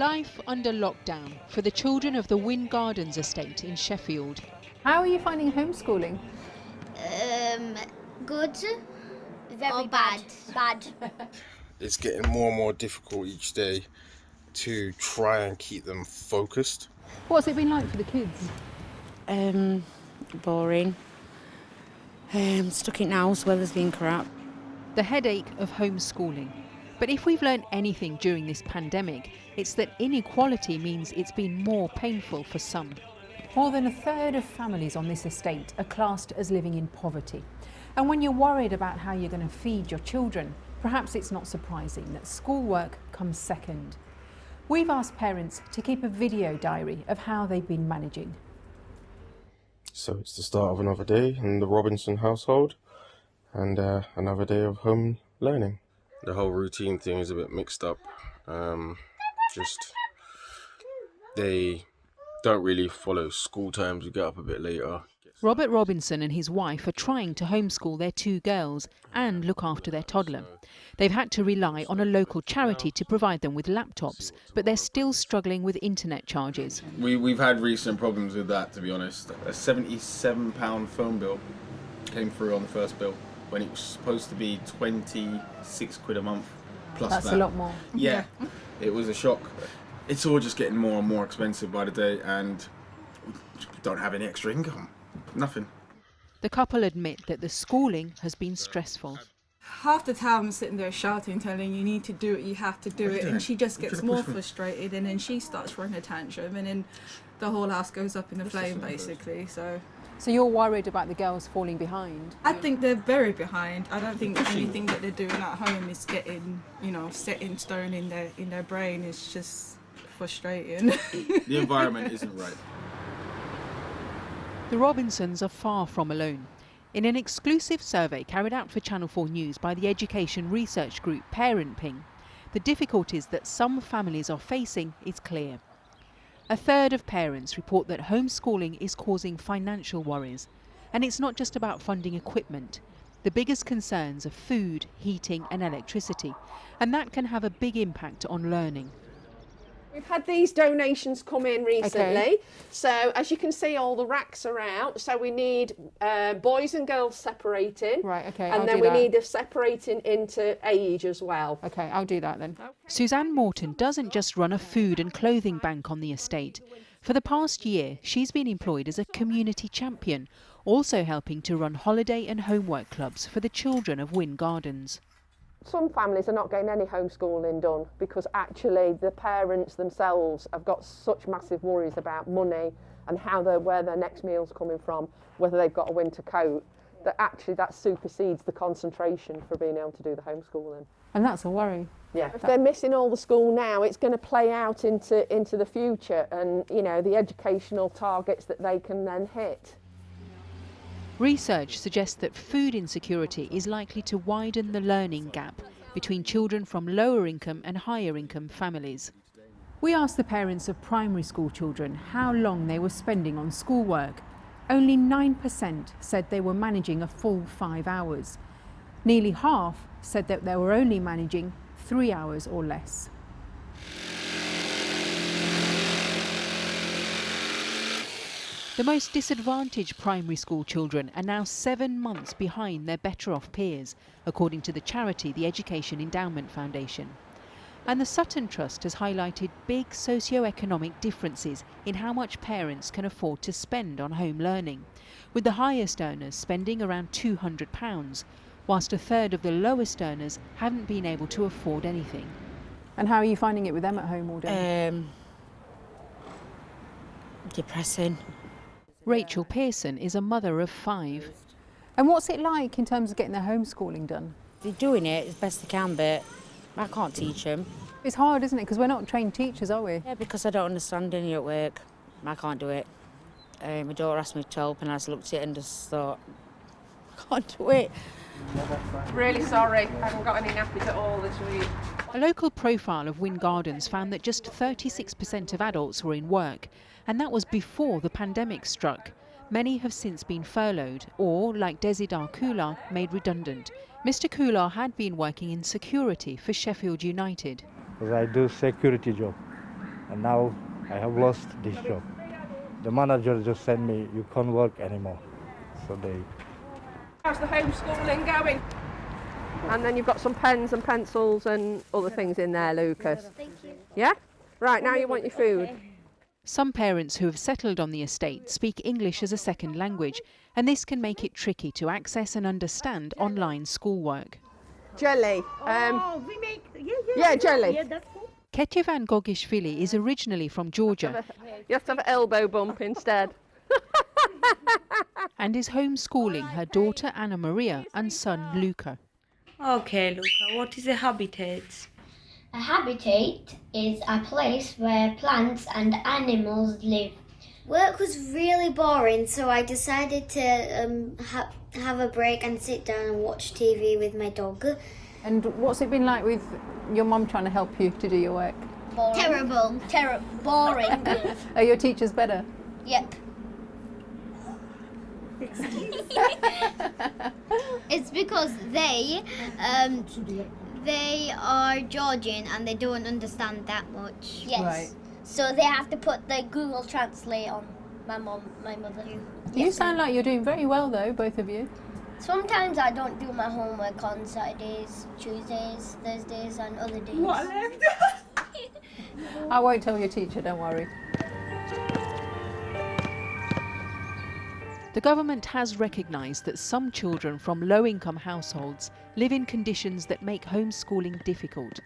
Life under lockdown for the children of the Winn Gardens estate in Sheffield. How are you finding homeschooling? Good. Very bad. Bad. It's getting more and more difficult each day to try and keep them focused. What's it been like for the kids? Boring. Stuck in house, weather's been crap. The headache of homeschooling. But if we've learned anything during this pandemic, it's that inequality means it's been more painful for some. More than a third of families on this estate are classed as living in poverty. And when you're worried about how you're going to feed your children, perhaps it's not surprising that schoolwork comes second. We've asked parents to keep a video diary of how they've been managing. So it's the start of another day in the Robinson household and another day of home learning. The whole routine thing is a bit mixed up. They don't really follow school times. We get up a bit later. Robert Robinson and his wife are trying to homeschool their two girls and look after their toddler. They've had to rely on a local charity to provide them with laptops, but they're still struggling with internet charges. We've had recent problems with that, to be honest. A £77 phone bill came through on the first bill when it was supposed to be 26 quid a month plus That's that. a lot more. Yeah, it was a shock. It's all just getting more and more expensive by the day, and we don't have any extra income. Nothing. The couple admit that the schooling has been stressful. Half the time I'm sitting there shouting, telling you need to do it, you have to do it, and she just gets more frustrated, and then she starts throwing a tantrum, and then the whole house goes up in a flame, basically. So you're worried about the girls falling behind? I think they're very behind. I don't think anything that they're doing at home is getting, set in stone in their brain. It's just frustrating. The environment isn't right. The Robinsons are far from alone. In an exclusive survey carried out for Channel 4 News by the education research group Parent Ping, the difficulties that some families are facing is clear. A third of parents report that homeschooling is causing financial worries. And it's not just about funding equipment. The biggest concerns are food, heating and electricity. And that can have a big impact on learning. We've had these donations come in recently, so as you can see all the racks are out, so we need boys and girls separating, Right, okay, and I'll then do we that. need a separating into age as well. Okay, I'll do that then. Suzanne Morton doesn't just run a food and clothing bank on the estate. For the past year, she's been employed as a community champion, also helping to run holiday and homework clubs for the children of Winn Gardens. Some families are not getting any homeschooling done because actually the parents themselves have got such massive worries about money and where their next meal's coming from, whether they've got a winter coat, that supersedes the concentration for being able to do the homeschooling. And that's a worry. Yeah. If they're missing all the school now, it's going to play out into the future and, the educational targets that they can then hit. Research suggests that food insecurity is likely to widen the learning gap between children from lower income and higher income families. We asked the parents of primary school children how long they were spending on schoolwork. Only 9% said they were managing a full 5 hours. Nearly half said that they were only managing 3 hours or less. The most disadvantaged primary school children are now 7 months behind their better off peers, according to the charity the Education Endowment Foundation. And the Sutton Trust has highlighted big socio-economic differences in how much parents can afford to spend on home learning, with the highest earners spending around £200, whilst a third of the lowest earners haven't been able to afford anything. And how are you finding it with them at home all day? Depressing. Rachel Pearson is a mother of 5. And what's it like in terms of getting their homeschooling done? They're doing it as best they can, but I can't teach them. It's hard, isn't it? Because we're not trained teachers, are we? Yeah, because I don't understand any at work. I can't do it. My daughter asked me to help and I just looked at it and just thought, I can't do it. Really sorry, I haven't got any nappies at all this week. A local profile of Winn Gardens found that just 36% of adults were in work, and that was before the pandemic struck. Many have since been furloughed or, like Desidar Kular, made redundant. Mr. Kular had been working in security for Sheffield United. I do security job. and now I have lost this job. The manager just sent me, you can't work anymore. So How's the homeschooling going? And then you've got some pens and pencils and other things in there, Lucas. Thank you. Yeah? Right, now you want your food. Some parents who have settled on the estate speak English as a second language, and this can make it tricky to access and understand online schoolwork. Jelly. We make, Yeah, jelly. Yeah, that's cool. Ketyevan Gogishvili is originally from Georgia You have to have an elbow bump instead. and is homeschooling her daughter Anna Maria and son Luca. Okay, Luca, what is a habitat? A habitat is a place where plants and animals live. Work was really boring, so I decided to have a break and sit down and watch TV with my dog. And what's it been like with your mum trying to help you to do your work? Boring. Terrible. Boring. Are your teachers better? Yep. It's because they are Georgian and they don't understand that much. Yes. Right. So they have to put the Google Translate on. My mother. You sound like you're doing very well though, both of you. Sometimes I don't do my homework on Saturdays, Tuesdays, Thursdays and other days. What left? I won't tell your teacher, don't worry. The government has recognised that some children from low-income households live in conditions that make homeschooling difficult.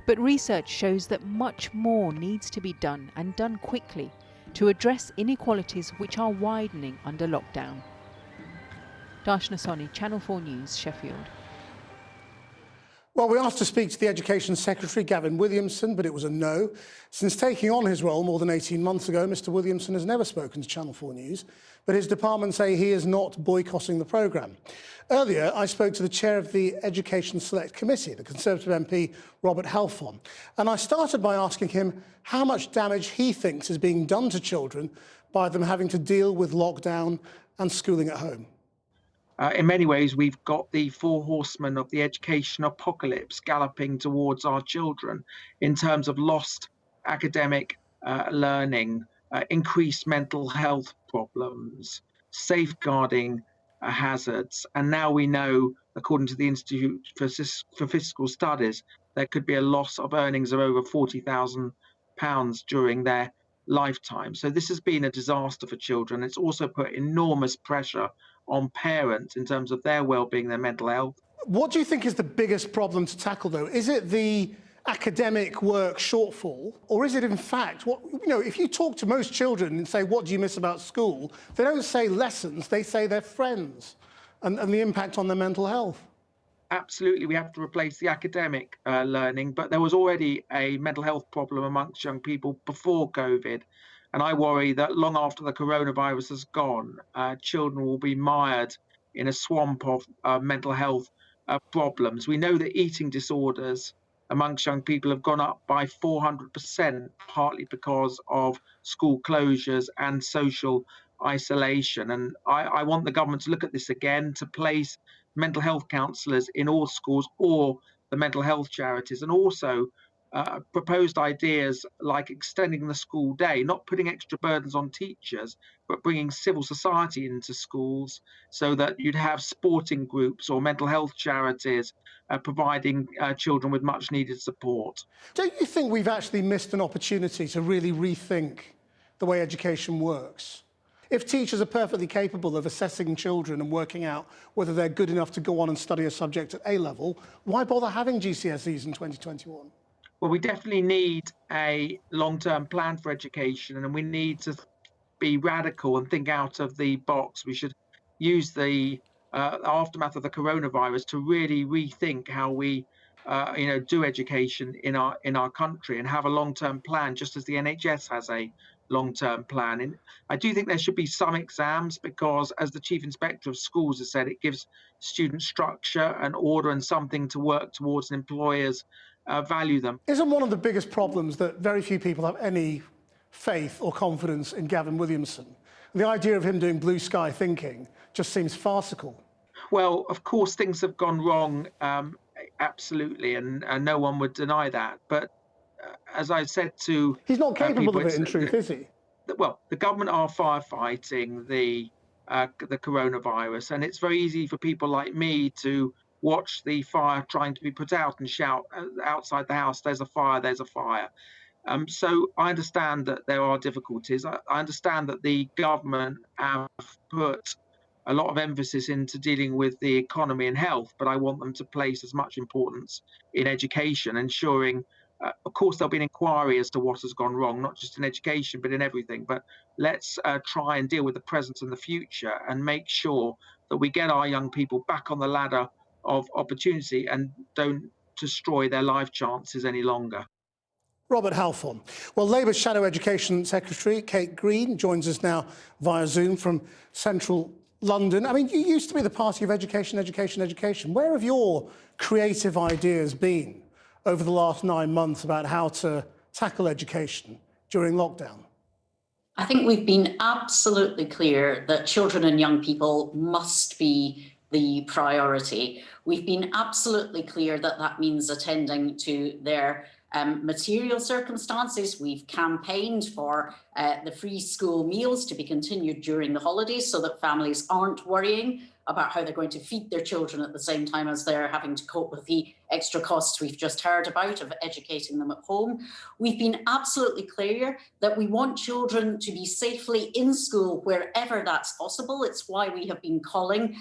But research shows that much more needs to be done, and done quickly, to address inequalities which are widening under lockdown. Darshna Soni, Channel 4 News, Sheffield. Well, we asked to speak to the Education Secretary, Gavin Williamson, but it was a no. Since taking on his role more than 18 months ago, Mr Williamson has never spoken to Channel 4 News, but his department say he is not boycotting the programme. Earlier, I spoke to the chair of the Education Select Committee, the Conservative MP, Robert Halfon, and I started by asking him how much damage he thinks is being done to children by them having to deal with lockdown and schooling at home. In many ways, we've got the four horsemen of the education apocalypse galloping towards our children in terms of lost academic learning, increased mental health problems, safeguarding hazards. And now we know, according to the Institute for Fiscal Studies, there could be a loss of earnings of over £40,000 during their lifetime. So this has been a disaster for children. It's also put enormous pressure on parents in terms of their well-being, their mental health. What do you think is the biggest problem to tackle, though? Is it the academic work shortfall, or is it in fact, if you talk to most children and say, what do you miss about school? They don't say lessons, they say their friends and the impact on their mental health. Absolutely, we have to replace the academic learning, but there was already a mental health problem amongst young people before COVID. And I worry that long after the coronavirus has gone, children will be mired in a swamp of mental health problems. We know that eating disorders amongst young people have gone up by 400%, partly because of school closures and social isolation. And I want the government to look at this again, to place mental health counsellors in all schools or the mental health charities, and also proposed ideas like extending the school day, not putting extra burdens on teachers, but bringing civil society into schools so that you'd have sporting groups or mental health charities providing children with much needed support. Don't you think we've actually missed an opportunity to really rethink the way education works? If teachers are perfectly capable of assessing children and working out whether they're good enough to go on and study a subject at A level, why bother having GCSEs in 2021? Well, we definitely need a long-term plan for education, and we need to be radical and think out of the box. We should use the aftermath of the coronavirus to really rethink how we do education in our country and have a long-term plan, just as the NHS has a long-term plan. And I do think there should be some exams because, as the Chief Inspector of Schools has said, it gives students structure and order and something to work towards, and employers value them. Isn't one of the biggest problems that very few people have any faith or confidence in Gavin Williamson? The idea of him doing blue sky thinking just seems farcical. Well, of course, things have gone wrong, absolutely, and no one would deny that. But as I said to he's not capable people, of it in truth, is he? Well, the government are firefighting the coronavirus, and it's very easy for people like me to watch the fire trying to be put out and shout outside the house, "There's a fire! There's a fire!" So I understand that there are difficulties. I understand that the government have put a lot of emphasis into dealing with the economy and health, but I want them to place as much importance in education, ensuring, of course, there'll be an inquiry as to what has gone wrong, not just in education, but in everything. But let's try and deal with the present and the future and make sure that we get our young people back on the ladder of opportunity and don't destroy their life chances any longer. Robert Halfon. Well, Labour's Shadow Education Secretary, Kate Green, joins us now via Zoom from central London. I mean, you used to be the party of education, education, education. Where have your creative ideas been over the last 9 months about how to tackle education during lockdown? I think we've been absolutely clear that children and young people must be the priority. We've been absolutely clear that that means attending to their material circumstances. We've campaigned for the free school meals to be continued during the holidays so that families aren't worrying about how they're going to feed their children at the same time as they're having to cope with the extra costs we've just heard about of educating them at home. We've been absolutely clear that we want children to be safely in school wherever that's possible. It's why we have been calling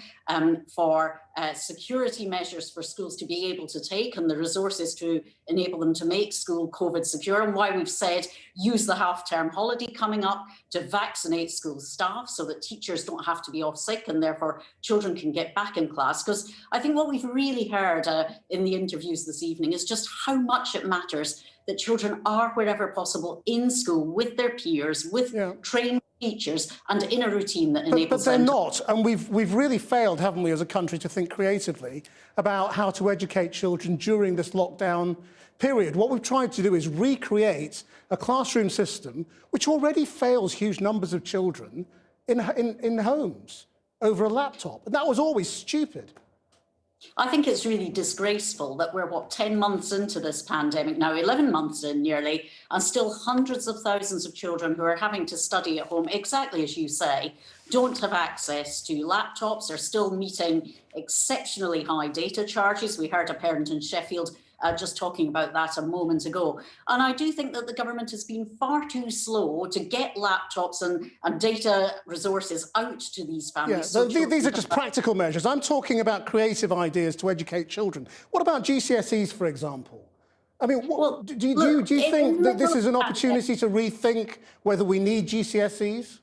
for security measures for schools to be able to take and the resources to enable them to make school COVID secure, and why we've said use the half-term holiday coming up to vaccinate school staff so that teachers don't have to be off sick and therefore children can get back in class. Because I think what we've really heard in the interviews this evening is just how much it matters that children are wherever possible in school with their peers, with trained teachers and in a routine that enables them. But they're not, and we've really failed, haven't we, as a country, to think creatively about how to educate children during this lockdown period. What we've tried to do is recreate a classroom system which already fails huge numbers of children in homes over a laptop, and that was always stupid. I think it's really disgraceful that we're, 10 months into this pandemic now, 11 months in nearly, and still hundreds of thousands of children who are having to study at home, exactly as you say, don't have access to laptops, are still meeting exceptionally high data charges. We heard a parent in Sheffield just talking about that a moment ago. And I do think that the government has been far too slow to get laptops and data resources out to these families. Yeah, so these are just practical measures. I'm talking about creative ideas to educate children. What about GCSEs, for example? I mean, do you think that this is an opportunity to rethink whether we need GCSEs?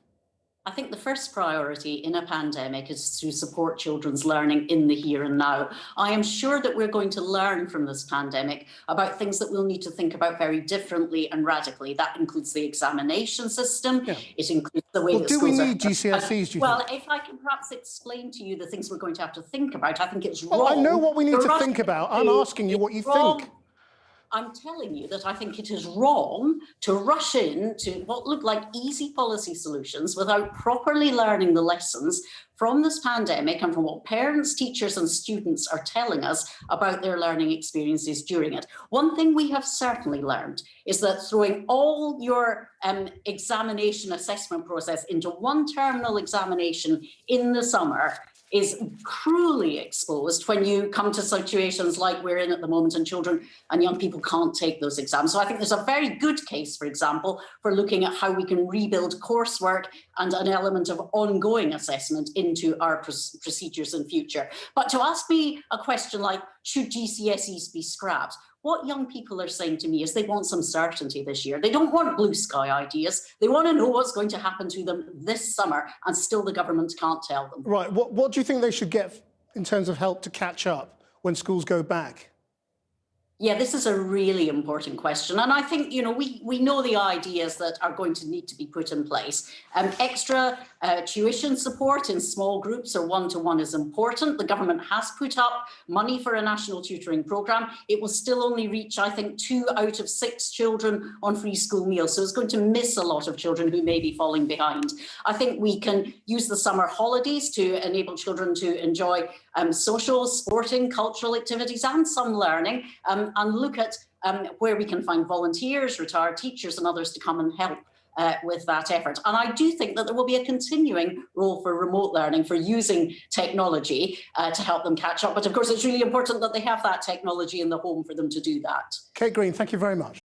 I think the first priority in a pandemic is to support children's learning in the here and now. I am sure that we're going to learn from this pandemic about things that we'll need to think about very differently and radically. That includes the examination system. Yeah. It includes the way that do we need GCSEs, do you think? Well, if I can perhaps explain to you the things we're going to have to think about, I think it's wrong. Well, I know what we need to think about. I'm asking you what you think. I'm telling you that I think it is wrong to rush into what look like easy policy solutions without properly learning the lessons from this pandemic and from what parents, teachers and students are telling us about their learning experiences during it. One thing we have certainly learned is that throwing all your examination assessment process into one terminal examination in the summer is cruelly exposed when you come to situations like we're in at the moment and children and young people can't take those exams. So I think there's a very good case, for example, for looking at how we can rebuild coursework and an element of ongoing assessment into our procedures in future. But to ask me a question like, should GCSEs be scrapped? What young people are saying to me is they want some certainty this year. They don't want blue sky ideas. They want to know what's going to happen to them this summer, and still the government can't tell them. Right. What do you think they should get in terms of help to catch up when schools go back? Yeah, this is a really important question. And I think, you know, we know the ideas that are going to need to be put in place. Extra tuition support in small groups or one-to-one is important. The government has put up money for a national tutoring programme. It will still only reach, I think, 2 out of 6 children on free school meals. So it's going to miss a lot of children who may be falling behind. I think we can use the summer holidays to enable children to enjoy social, sporting, cultural activities and some learning, and look at where we can find volunteers, retired teachers and others to come and help with that effort. And I do think that there will be a continuing role for remote learning, for using technology to help them catch up. But of course, it's really important that they have that technology in the home for them to do that. Kate Green, thank you very much.